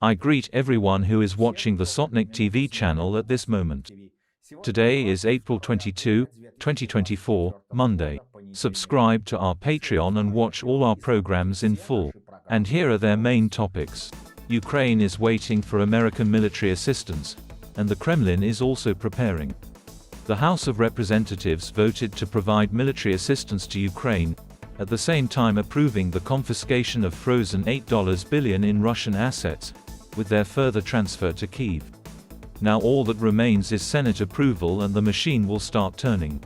I greet everyone who is watching the Sotnik TV channel at this moment. Today is April 22, 2024, Monday. Subscribe to our Patreon and watch all our programs in full. And here are their main topics. Ukraine is waiting for American military assistance, and the Kremlin is also preparing. The House of Representatives voted to provide military assistance to Ukraine, at the same time approving the confiscation of frozen $8 billion in Russian assets, with their further transfer to Kyiv. Now all that remains is Senate approval and the machine will start turning.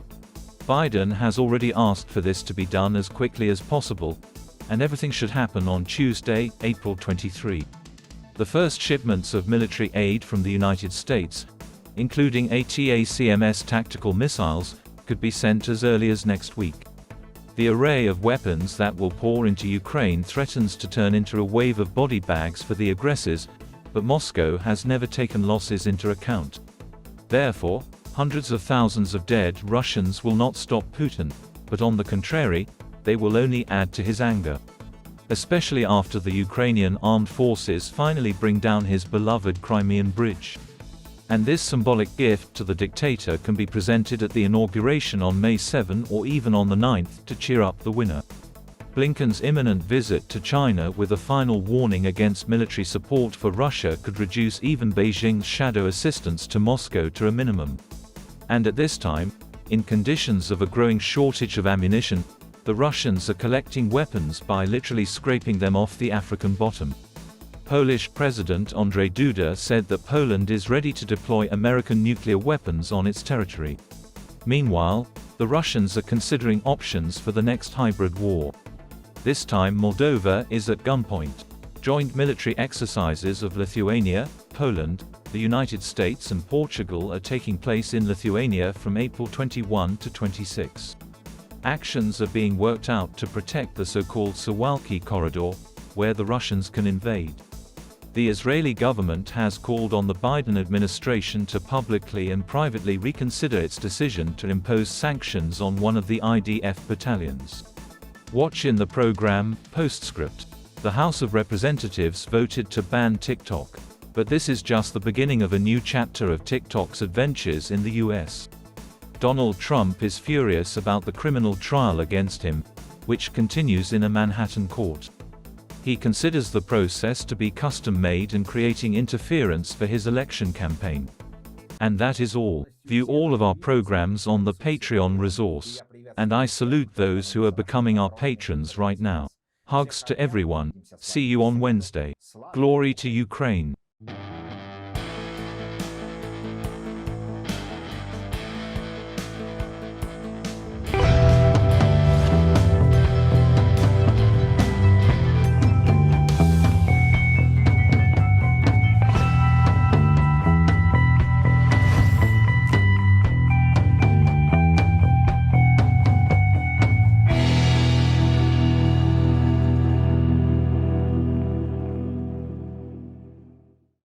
Biden has already asked for this to be done as quickly as possible, and everything should happen on Tuesday, April 23. The first shipments of military aid from the United States, including ATACMS tactical missiles, could be sent as early as next week. The array of weapons that will pour into Ukraine threatens to turn into a wave of body bags for the aggressors, but Moscow has never taken losses into account. Therefore, hundreds of thousands of dead Russians will not stop Putin, but on the contrary, they will only add to his anger. Especially after the Ukrainian armed forces finally bring down his beloved Crimean Bridge. And this symbolic gift to the dictator can be presented at the inauguration on May 7 or even on the 9th to cheer up the winner. Blinken's imminent visit to China with a final warning against military support for Russia could reduce even Beijing's shadow assistance to Moscow to a minimum. And at this time, in conditions of a growing shortage of ammunition, the Russians are collecting weapons by literally scraping them off the African bottom. Polish President Andrzej Duda said that Poland is ready to deploy American nuclear weapons on its territory. Meanwhile, the Russians are considering options for the next hybrid war. This time Moldova is at gunpoint. Joint military exercises of Lithuania, Poland, the United States and Portugal are taking place in Lithuania from April 21 to 26. Actions are being worked out to protect the so-called Suwalki corridor, where the Russians can invade. The Israeli government has called on the Biden administration to publicly and privately reconsider its decision to impose sanctions on one of the IDF battalions. Watch in the program, Postscript. The House of Representatives voted to ban TikTok. But this is just the beginning of a new chapter of TikTok's adventures in the US. Donald Trump is furious about the criminal trial against him, which continues in a Manhattan court. He considers the process to be custom-made and creating interference for his election campaign. And that is all. View all of our programs on the Patreon resource. And I salute those who are becoming our patrons right now. Hugs to everyone. See you on Wednesday. Glory to Ukraine.